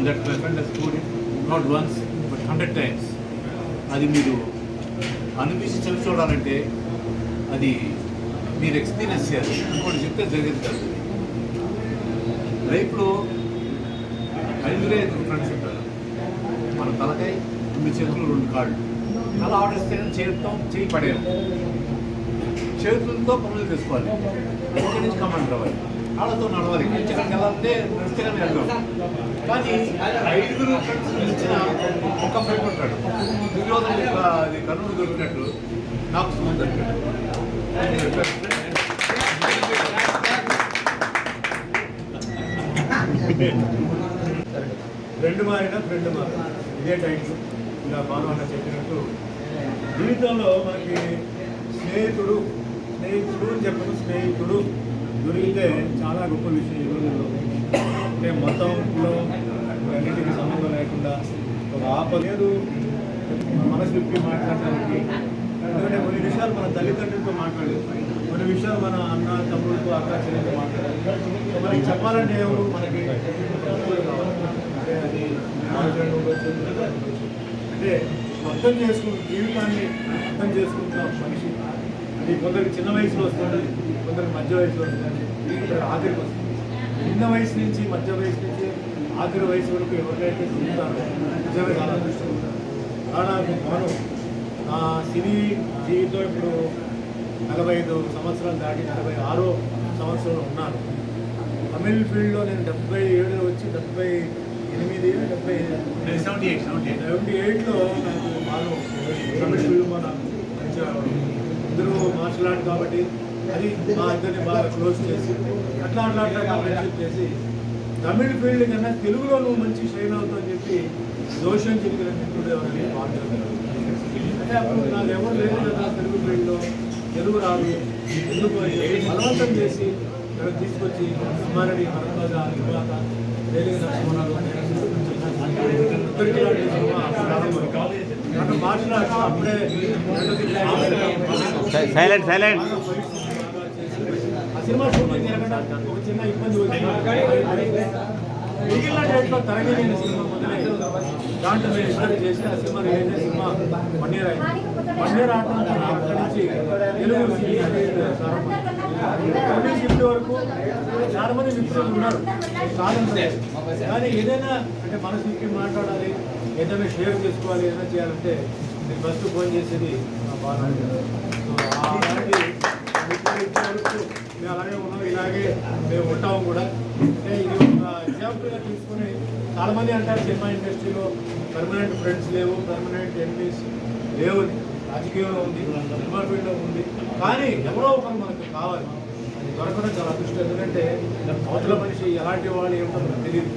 that my friend has told it not once but 100 times. అది మీరు అనిపించి చవి చూడాలంటే అది మీరు ఎక్స్పీరియన్స్ చేయాలి, ఇంకోటి చెప్తే జరిగేది కాదు. లైఫ్లో 5 ఫ్రెండ్స్ ఉంటారు. మన తలకాయ 2 చేతులు 2 కాళ్ళు. తల ఆడేస్తే చేయటం చేయి పడేయం, చేతులతో పనులు చేసుకోవాలి, ఇక్కడి నుంచి కమాండ్ రావాలి, వాళ్ళతో నడవాలి. ఇక్కడికి వెళ్ళాలంటే నడిస్తే కానీ వెళ్ళాం. కానీ 5 ఫ్రెండ్స్ ఇచ్చిన ఒక ఫ్రెండ్ ఉంటాడు. దుర్యోధన అది కర్ణుడు దొరికినట్టు నాకు సుమన్ దొరికాడు. ఫ్రెండ్ మారిన ఫ్రెండ్ మారిన ఇదే టైటిల్. ఇలా భాను అన్న చెప్పినట్టు జీవితంలో మనకి స్నేహితుడు అని చెప్పడం, స్నేహితుడు దొరికితే చాలా గొప్ప విషయం ఈ రోజుల్లో. అంటే మొత్తంలో అన్నింటికి సంబంధం లేకుండా ఒక ఆపలేదు మనసు విప్పి మాట్లాడడానికి. ఎందుకంటే కొన్ని విషయాలు మన తల్లిదండ్రులతో మాట్లాడలేదు, కొన్ని విషయాలు మన అన్న తమ్ముడితో అక్క చెల్లెలతో మాట్లాడాలి. మనకి చెప్పాలంటే ఎవరు మనకి అది అంటే అర్థం చేసుకుంటూ జీవితాన్ని అర్థం చేసుకుంటున్న మనిషి. అది కొందరికి చిన్న వయసులో వస్తుంది, కొందరికి మధ్య వయసులో వస్తుంది, కొందరికి ఆఖరికి వస్తుంది. చిన్న వయసు నుంచి మధ్య వయసు నుంచి ఆఖరి వయసు వరకు ఎవరికైతే చూస్తారో నిజంగా చాలా అదృష్టం ఉంటారు. అలాగే మనం నా సినీ జీవితం ఇప్పుడు 45 సంవత్సరాలు దాటి 46వ సంవత్సరంలో ఉన్నాను. తమిళ్ ఫీల్డ్లో నేను 77లో వచ్చి 78లో నాకు బాగా తమిళ ఫీల్డ్లో నాకు మంచిగా ఇద్దరు మార్షల్ ఆర్ట్ కాబట్టి అది మా ఇద్దరిని బాగా క్లోజ్ చేసి అట్లా ఫ్రెండ్షిప్ చేసి తమిళ ఫీల్డ్ కన్నా తెలుగులో నువ్వు మంచి షైన్ అవుతావు అని చెప్పి దోషం చెప్పిన మిత్రుడు ఎవరని మాట్లాడతారు. అంటే అప్పుడు నాకు ఎవరు లేదు కదా తెలుగు ఫీల్డ్లో, తెలుగు రాదు ఎందుకు అని బలవంతం చేసి నన్ను తీసుకొచ్చి కుమారుడి భరద్వాజ నిర్మాత రేలింగ నరసింహరావు నన్ను మాట్లాడుతూ అప్పుడే సైలెంట్ ఆ సినిమా షూటింగ్ జరగడం ఒక చిన్న ఇబ్బంది వచ్చింది. మిగిలిన డేట్లో తరగలేని సినిమా మొదలై దాంట్లో నేను ఇద్దరు చేసి ఆ సినిమా రిలీజ్ అయ్యే సినిమా 1 year అయింది. 1 year ఆడటం అక్కడి నుంచి తెలుగు షిఫ్ట్ వరకు చాలా మంది మిత్రులు ఉన్నారు కాదంటే. కానీ ఏదైనా అంటే మనసుకి మాట్లాడాలి, ఏదైనా షేర్ చేసుకోవాలి, ఏదైనా చేయాలంటే నేను ఫస్ట్ ఫోన్ చేసేది నా బాగా. అలాంటి వరకు మేము అలాగే ఉన్నాం, ఇలాగే మేము ఉంటాము కూడా. అంటే ఇది ఒక ఎగ్జాంపుల్గా తీసుకుని చాలామంది అంటారు సినిమా ఇండస్ట్రీలో పర్మనెంట్ ఫ్రెండ్స్ లేవు, పర్మనెంట్ ఎనిమీస్ లేవు. రాజకీయంలో ఉంది, సినిమా ఫీల్డ్లో ఉంది, కానీ ఎవరో ఒకరు మనకు కావాలి. అది దొరకడం చాలా అదృష్టం. ఎందుకంటే అవతల మనిషి ఎలాంటి వాళ్ళు ఏమిటో మనకు తెలియదు,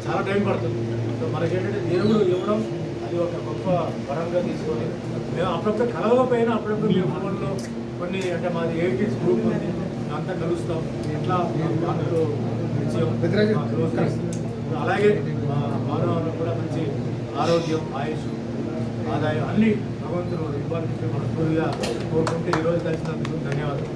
చాలా టైం పడుతుంది. సో మనకేంటంటే దేవుడు ఇవ్వడం అది ఒక గొప్ప వరంగా తీసుకొని మేము అప్పుడప్పుడు కలవకపోయినా అప్పుడప్పుడు మేము ఫోన్లో కొన్ని అంటే మాది 80s గ్రూప్ ఉంది, అంతా కలుస్తాం. ఎట్లా అందరూ అలాగే మా మానవులు కూడా మంచి ఆరోగ్యం, ఆయుష్, ఆదాయం అన్ని భగవంతుడు ఇవ్వాలని మనస్ఫూర్తిగా కోరుకుంటే ఈరోజు కలిసినందుకు ధన్యవాదాలు.